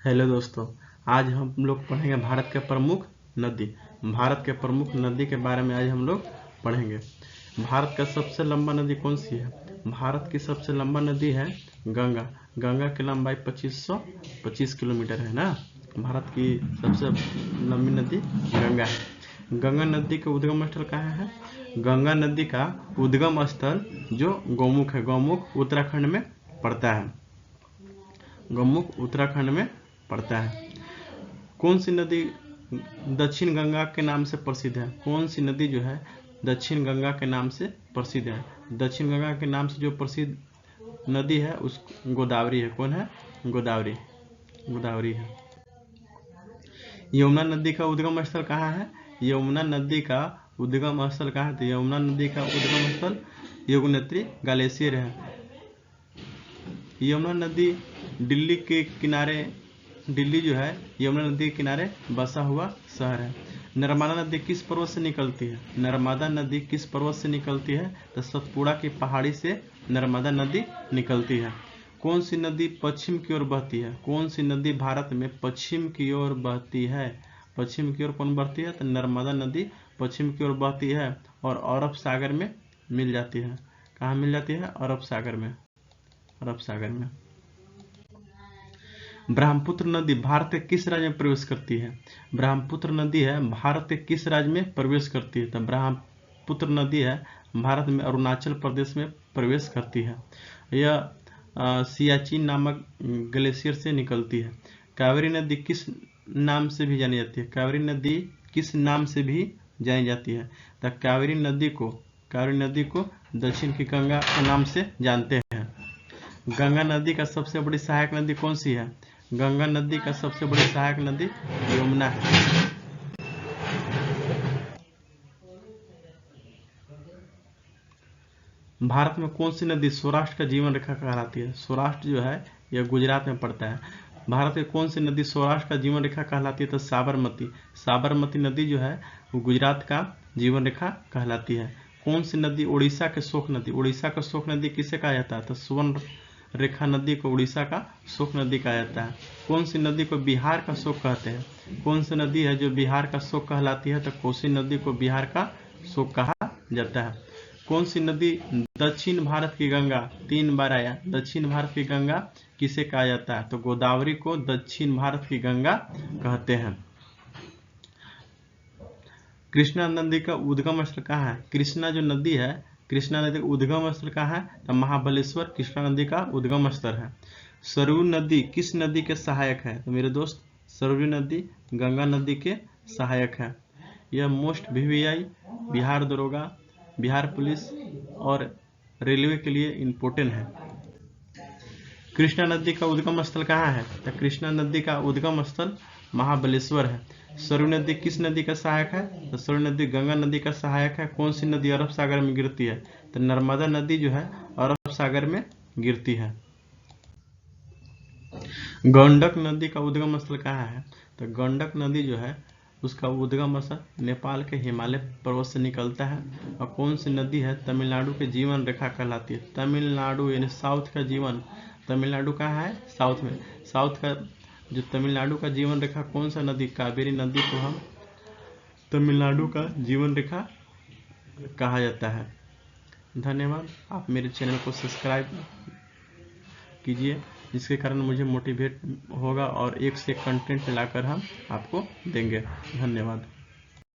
Hello दोस्तों, आज हम लोग पढ़ेंगे भारत के प्रमुख नदी। भारत के प्रमुख नदी के बारे में आज हम लोग पढ़ेंगे। भारत का सबसे लंबा नदी कौन सी है? भारत की सबसे लंबा नदी है गंगा। गंगा की लंबाई 2525 किलोमीटर है ना। भारत की सबसे लंबी नदी गंगा है। गंगा नदी का उद्गम स्थल कहाँ है? गंगा नदी का उद्गम स्थल जो गौमुख है, गौमुख उत्तराखंड में पड़ता है। गौमुख उत्तराखंड में पड़ता है। कौन सी नदी दक्षिण गंगा के नाम से प्रसिद्ध है? कौन सी नदी जो है दक्षिण गंगा के नाम से प्रसिद्ध है? दक्षिण गंगा के नाम से जो प्रसिद्ध नदी है उस गोदावरी है। कौन है? गोदावरी। गोदावरी है। यमुना नदी का उद्गम स्थल कहाँ है? यमुना नदी का उद्गम स्थल कहाँ है? तो यमुना नदी का उद्गम स्थल यमुनोत्री ग्लेशियर है। यमुना नदी दिल्ली के किनारे, दिल्ली जो है यमुना नदी के किनारे बसा हुआ शहर है। नर्मदा नदी किस पर्वत से निकलती है? नर्मदा नदी किस पर्वत से निकलती है? तो सतपुड़ा की पहाड़ी से नर्मदा नदी निकलती है। कौन सी नदी पश्चिम की ओर बहती है? कौन सी नदी भारत में पश्चिम की ओर बहती है? पश्चिम की ओर कौन बहती है? तो नर्मदा नदी पश्चिम की ओर बहती है और अरब सागर में मिल जाती है। कहाँ मिल जाती है? अरब सागर में। अरब सागर में। ब्रह्मपुत्र नदी भारत के किस राज्य में प्रवेश करती है? ब्रह्मपुत्र नदी है भारत के किस राज्य में प्रवेश करती है? तो ब्रह्मपुत्र नदी है भारत में अरुणाचल प्रदेश में प्रवेश करती है। यह सियाचिन नामक ग्लेशियर से निकलती है। कावेरी नदी किस नाम से भी जानी जाती है? कावेरी नदी किस नाम से भी जानी जाती है? तो कावेरी नदी को दक्षिण की गंगा के नाम से जानते हैं। गंगा नदी का सबसे बड़ी सहायक नदी कौन सी है? गंगा नदी का सबसे बड़ी सहायक नदी यमुना है। भारत में कौन सी नदी सौराष्ट्र का जीवन रेखा कहलाती है? सौराष्ट्र जो है यह गुजरात में पड़ता है। भारत की कौन सी नदी सौराष्ट्र का जीवन रेखा कहलाती है? तो साबरमती। साबरमती नदी जो है वो गुजरात का जीवन रेखा कहलाती है। कौन सी नदी उड़ीसा के शोक नदी? उड़ीसा का शोक नदी किसे कहा जाता है? तो स्वर्ण रेखा नदी को उड़ीसा का शोक नदी कहा जाता है। कौन सी नदी को बिहार का शोक कहते हैं? कौन सी नदी है जो बिहार का शोक कहलाती है? तो कोसी नदी को बिहार का शोक कहा जाता है। कौन सी नदी दक्षिण भारत की गंगा? 3 बार आया। दक्षिण भारत की गंगा किसे कहा जाता है? तो गोदावरी को दक्षिण भारत की गंगा कहते हैं। कृष्णा नदी का उद्गम स्थल कहाँ है? कृष्णा जो नदी है, कृष्णा नदी का उद्गम स्थल कहाँ है? तो महाबलेश्वर कृष्णा नदी का उद्गम स्थल है। सरयू नदी किस नदी के सहायक है? तो मेरे दोस्त सरयू नदी गंगा नदी के सहायक है। यह मोस्ट VVI, बिहार दरोगा, बिहार पुलिस और रेलवे के लिए इम्पोर्टेंट है। कृष्णा नदी का उद्गम स्थल कहाँ है? तो कृष्णा नदी का उद्गम स्थल महाबलेश्वर है। सरयू नदी किस नदी का सहायक है? तो सरयू नदी गंगा नदी का सहायक है। कौन सी नदी अरब सागर में गिरती है? तो नर्मदा नदी जो है अरब सागर में गिरती है। गंडक नदी का उद्गम स्थल कहाँ है? तो गंडक नदी जो है उसका उद्गम स्थल नेपाल के हिमालय पर्वत से निकलता है। और कौन सी नदी है तमिलनाडु के जीवन रेखा कहलाती है? तमिलनाडु यानी साउथ का जीवन, तमिलनाडु कहाँ है? साउथ में। साउथ का जो तमिलनाडु का जीवन रेखा कौन सा नदी? कावेरी नदी को हम तमिलनाडु का जीवन रेखा कहा जाता है। धन्यवाद। आप मेरे चैनल को सब्सक्राइब कीजिए, जिसके कारण मुझे मोटिवेट होगा और एक से कंटेंट लाकर हम आपको देंगे। धन्यवाद।